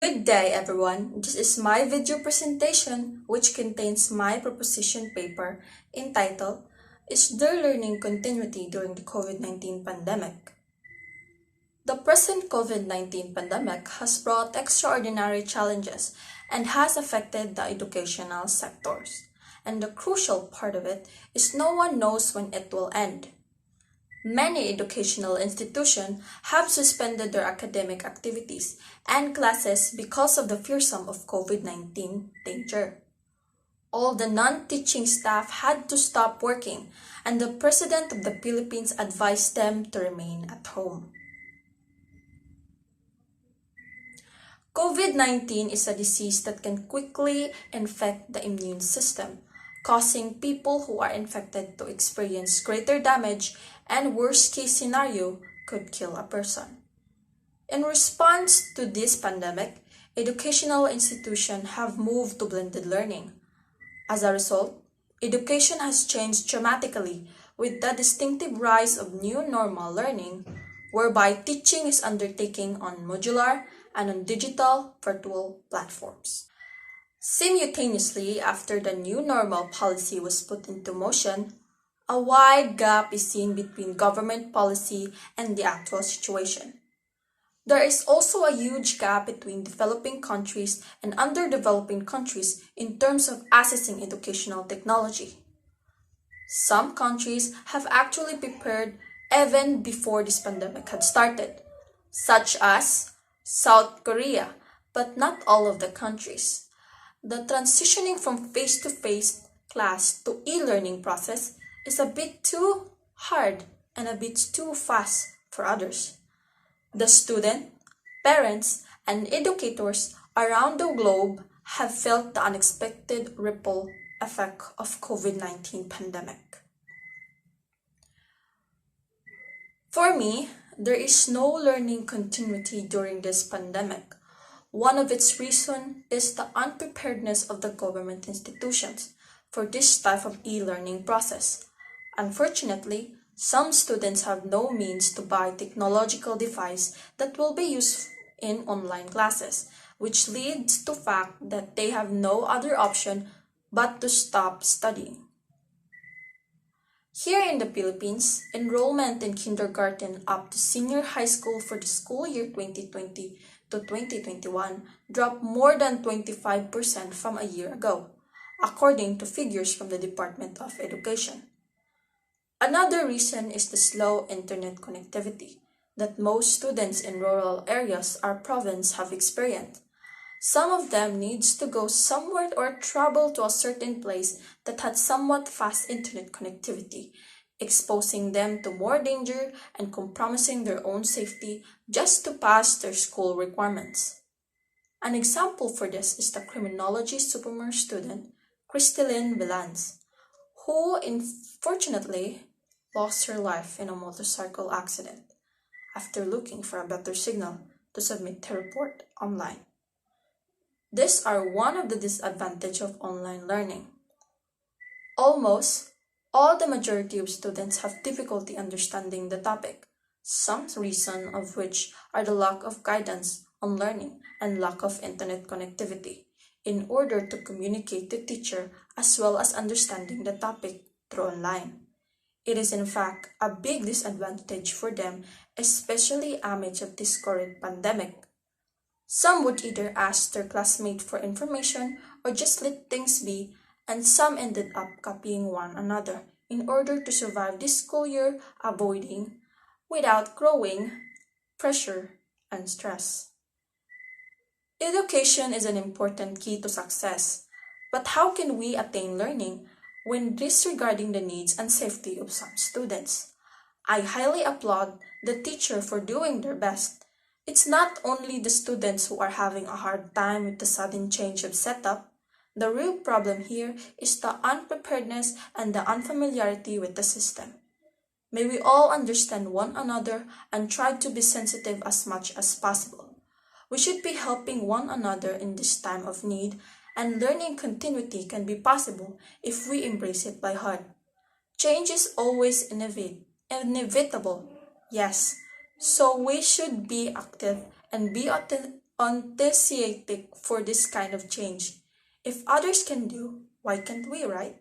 Good day everyone, this is my video presentation which contains my proposition paper entitled Is There Learning Continuity During the COVID-19 Pandemic? The present COVID-19 pandemic has brought extraordinary challenges and has affected the educational sectors. And the crucial part of it is no one knows when it will end. Many educational institutions have suspended their academic activities and classes because of the fearsome of COVID-19 danger. All the non-teaching staff had to stop working, and the President of the Philippines advised them to remain at home. COVID-19 is a disease that can quickly infect the immune system, causing people who are infected to experience greater damage and worst-case scenario could kill a person. In response to this pandemic, educational institutions have moved to blended learning. As a result, education has changed dramatically with the distinctive rise of new normal learning, whereby teaching is undertaken on modular and on digital virtual platforms. Simultaneously, after the new normal policy was put into motion, a wide gap is seen between government policy and the actual situation. There is also a huge gap between developing countries and underdeveloping countries in terms of accessing educational technology. Some countries have actually prepared even before this pandemic had started, such as South Korea, but not all of the countries. The transitioning from face-to-face class to e-learning process is a bit too hard and a bit too fast for others. The student, parents, and educators around the globe have felt the unexpected ripple effect of COVID-19 pandemic. For me, there is no learning continuity during this pandemic. One of its reasons is the unpreparedness of the government institutions for this type of e-learning process. Unfortunately, some students have no means to buy technological device that will be used in online classes, which leads to fact that they have no other option but to stop studying. Here in the Philippines, enrollment in kindergarten up to senior high school for the school year 2020 to 2021 dropped more than 25% from a year ago, according to figures from the Department of Education. Another reason is the slow internet connectivity that most students in rural areas or province have experienced. Some of them needs to go somewhere or travel to a certain place that had somewhat fast internet connectivity, exposing them to more danger and compromising their own safety just to pass their school requirements. An example for this is the criminology supermer student, Cristelyn Vilans, who unfortunately lost her life in a motorcycle accident after looking for a better signal to submit her report online. These are one of the disadvantages of online learning. Almost all the majority of students have difficulty understanding the topic, some reason of which are the lack of guidance on learning and lack of internet connectivity in order to communicate to teacher as well as understanding the topic through online. It is in fact a big disadvantage for them, especially amidst of this current pandemic. Some would either ask their classmates for information or just let things be, and some ended up copying one another in order to survive this school year, avoiding without growing pressure and stress. Education is an important key to success, but how can we attain learning when disregarding the needs and safety of some students? I highly applaud the teacher for doing their best. It's not only the students who are having a hard time with the sudden change of setup. The real problem here is the unpreparedness and the unfamiliarity with the system. May we all understand one another and try to be sensitive as much as possible. We should be helping one another in this time of need, and learning continuity can be possible if we embrace it by heart. Change is always inevitable, yes, so we should be active and be enthusiastic for this kind of change. If others can do, why can't we, right?